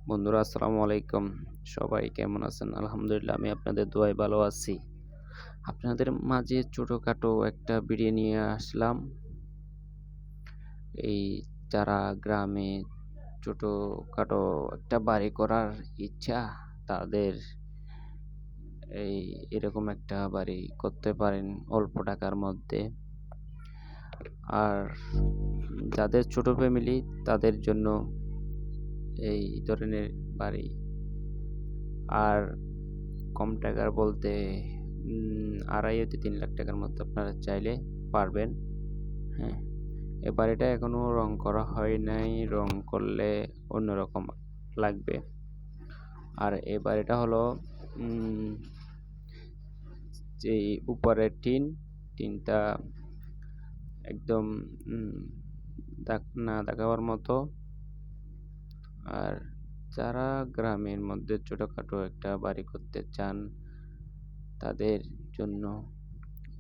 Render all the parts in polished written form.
বন্ধুরা আসসালামু আলাইকুম। সবাই কেমন আছেন? আলহামদুলিল্লাহ আমি আপনাদের দোয়ায় ভালো আছি। আপনাদের মাঝে ছোটখাটো একটা ভিডিও নিয়ে আসলাম। এই যারা গ্রামে ছোটখাটো একটা বাড়ি করার ইচ্ছা, তাদের এই এরকম একটা বাড়ি করতে পারেন অল্প টাকার মধ্যে। আর যাদের ছোট ফ্যামিলি তাদের জন্য এই ধরনের বাড়ি। আর কম টাকার বলতে ২.৫ থেকে ৩ লাখ টাকার মধ্যে আপনারা চাইলে পারবেন। হ্যাঁ? এ বাড়িটা এখনো রং করা হয় নাই। রং করলে অন্যরকম লাগবে। আর এই বাড়িটা হলো উম যেই উপরের টিনটা একদম উম দাগ না দাগাবার মতো। আর যারা গ্রামের মধ্যে ছোটখাটো একটা বাড়ি করতে চান, তাদের জন্য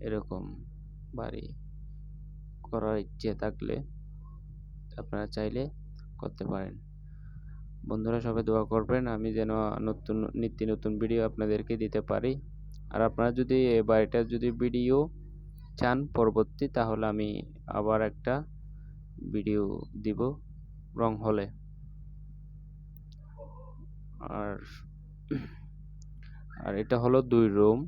এরকম বাড়ি করার ইচ্ছে থাকলে আপনারা চাইলে করতে পারেন। বন্ধুরা সবাই দোয়া করবেন আমি যেন নিত্য নতুন ভিডিও আপনাদেরকে দিতে পারি। আর আপনারা যদি এ বাড়িটার যদি ভিডিও চান পরবর্তী, তাহলে আমি আবার একটা ভিডিও দিব রং হলে। আর আর এটা হলো ২ রুম।